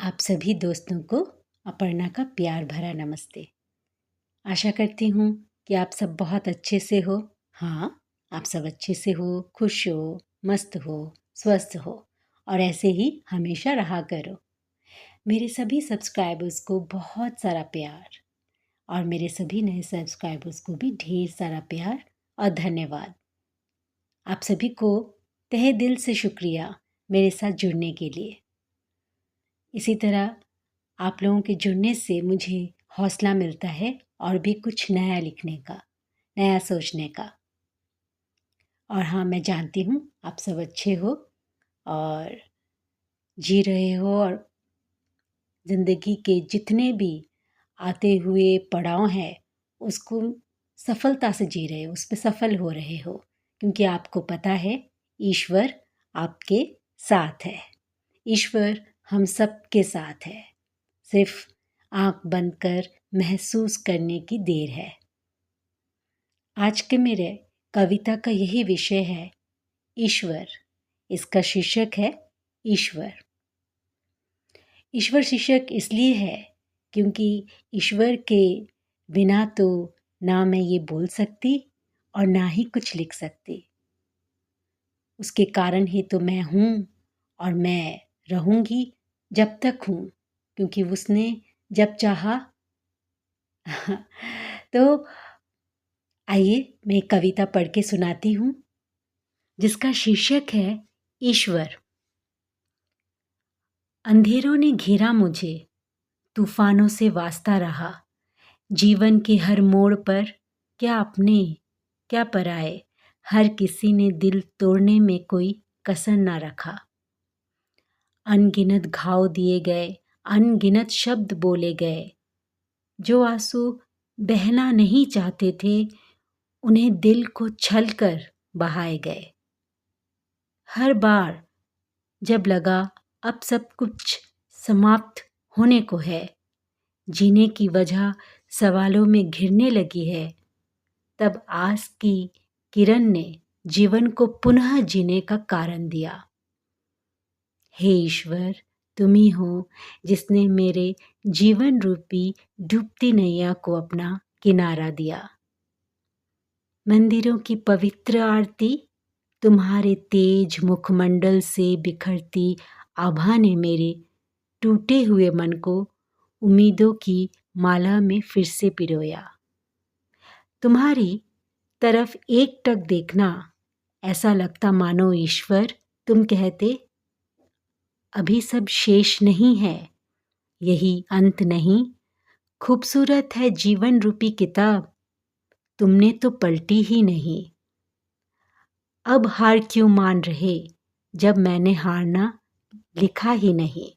आप सभी दोस्तों को अपर्णा का प्यार भरा नमस्ते। आशा करती हूँ कि आप सब बहुत अच्छे से हो। हाँ, आप सब अच्छे से हो, खुश हो, मस्त हो, स्वस्थ हो और ऐसे ही हमेशा रहा करो। मेरे सभी सब्सक्राइबर्स को बहुत सारा प्यार और मेरे सभी नए सब्सक्राइबर्स को भी ढेर सारा प्यार और धन्यवाद। आप सभी को तहे दिल से शुक्रिया मेरे साथ जुड़ने के लिए। इसी तरह आप लोगों के जुड़ने से मुझे हौसला मिलता है और भी कुछ नया लिखने का, नया सोचने का। और हाँ, मैं जानती हूँ आप सब अच्छे हो और जी रहे हो और ज़िंदगी के जितने भी आते हुए पड़ाव हैं उसको सफलता से जी रहे हो, उस पर सफल हो रहे हो, क्योंकि आपको पता है ईश्वर आपके साथ है। ईश्वर हम सब के साथ है, सिर्फ आँख बंद कर महसूस करने की देर है। आज के मेरे कविता का यही विषय है, ईश्वर। इसका शीर्षक है ईश्वर। ईश्वर शीर्षक इसलिए है क्योंकि ईश्वर के बिना तो ना मैं ये बोल सकती और ना ही कुछ लिख सकती। उसके कारण ही तो मैं हूँ और मैं रहूँगी जब तक हूँ, क्योंकि उसने जब चाहा। तो आइए मैं एक कविता पढ़ के सुनाती हूँ जिसका शीर्षक है ईश्वर। अंधेरों ने घेरा मुझे, तूफानों से वास्ता रहा। जीवन के हर मोड़ पर क्या अपने क्या पराए, हर किसी ने दिल तोड़ने में कोई कसर ना रखा। अनगिनत घाव दिए गए, अनगिनत शब्द बोले गए। जो आंसू बहना नहीं चाहते थे उन्हें दिल को छल कर बहाए गए। हर बार जब लगा अब सब कुछ समाप्त होने को है, जीने की वजह सवालों में घिरने लगी है, तब आस की किरण ने जीवन को पुनः जीने का कारण दिया। हे ईश्वर, तुम ही हो जिसने मेरे जीवन रूपी डूबती नैया को अपना किनारा दिया। मंदिरों की पवित्र आरती तुम्हारे तेज मुखमंडल से बिखरती आभा ने मेरे टूटे हुए मन को उम्मीदों की माला में फिर से पिरोया। तुम्हारी तरफ एकटक देखना ऐसा लगता मानो ईश्वर तुम कहते, अभी सब शेष नहीं है, यही अंत नहीं। खूबसूरत है जीवन रूपी किताब, तुमने तो पलटी ही नहीं। अब हार क्यों मान रहे जब मैंने हारना लिखा ही नहीं।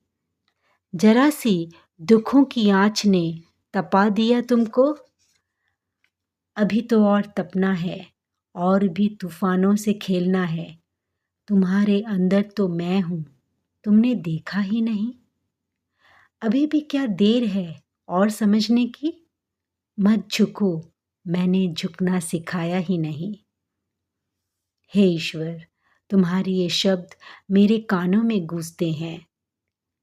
जरा सी दुखों की आँच ने तपा दिया तुमको, अभी तो और तपना है और भी तूफानों से खेलना है। तुम्हारे अंदर तो मैं हूँ, तुमने देखा ही नहीं। अभी भी क्या देर है और समझने की, मत झुको, मैंने झुकना सिखाया ही नहीं। हे ईश्वर, तुम्हारे ये शब्द मेरे कानों में गूंजते हैं,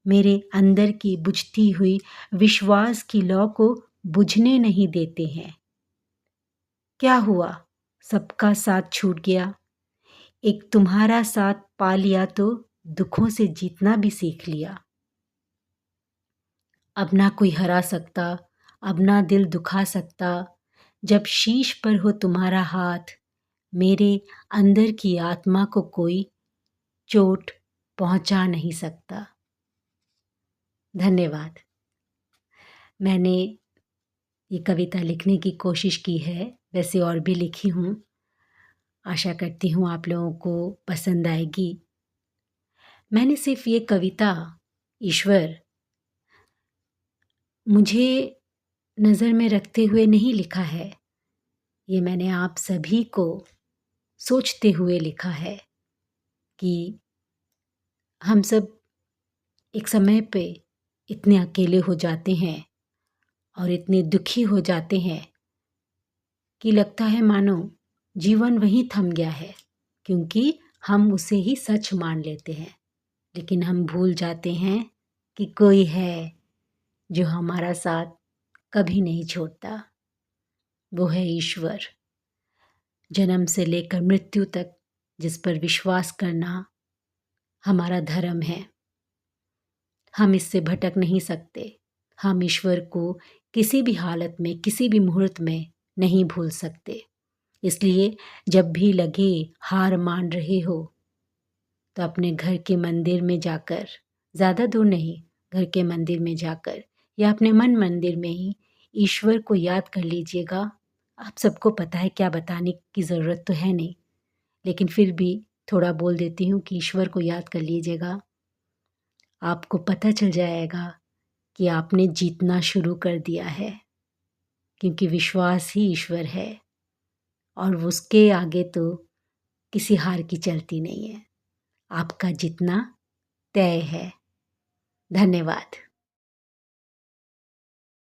मेरे अंदर की बुझती हुई विश्वास की लौ को बुझने नहीं देते हैं। क्या हुआ, सबका साथ छूट गया, एक तुम्हारा साथ पा लिया तो दुखों से जीतना भी सीख लिया। अब ना कोई हरा सकता, अब ना दिल दुखा सकता, जब शीश पर हो तुम्हारा हाथ, मेरे अंदर की आत्मा को कोई चोट पहुंचा नहीं सकता। धन्यवाद। मैंने ये कविता लिखने की कोशिश की है, वैसे और भी लिखी हूँ। आशा करती हूँ आप लोगों को पसंद आएगी। मैंने सिर्फ ये कविता ईश्वर मुझे नज़र में रखते हुए नहीं लिखा है, ये मैंने आप सभी को सोचते हुए लिखा है कि हम सब एक समय पे इतने अकेले हो जाते हैं और इतने दुखी हो जाते हैं कि लगता है मानो जीवन वहीं थम गया है, क्योंकि हम उसे ही सच मान लेते हैं। लेकिन हम भूल जाते हैं कि कोई है जो हमारा साथ कभी नहीं छोड़ता। वो है ईश्वर। जन्म से लेकर मृत्यु तक जिस पर विश्वास करना हमारा धर्म है। हम इससे भटक नहीं सकते। हम ईश्वर को किसी भी हालत में, किसी भी मुहूर्त में नहीं भूल सकते। इसलिए जब भी लगे हार मान रहे हो तो अपने घर के मंदिर में जाकर, ज़्यादा दूर नहीं, घर के मंदिर में जाकर या अपने मन मंदिर में ही ईश्वर को याद कर लीजिएगा। आप सबको पता है, क्या बताने की ज़रूरत तो है नहीं, लेकिन फिर भी थोड़ा बोल देती हूँ कि ईश्वर को याद कर लीजिएगा। आपको पता चल जाएगा कि आपने जीतना शुरू कर दिया है, क्योंकि विश्वास ही ईश्वर है और उसके आगे तो किसी हार की चलती नहीं है। आपका जीतना तय है। धन्यवाद।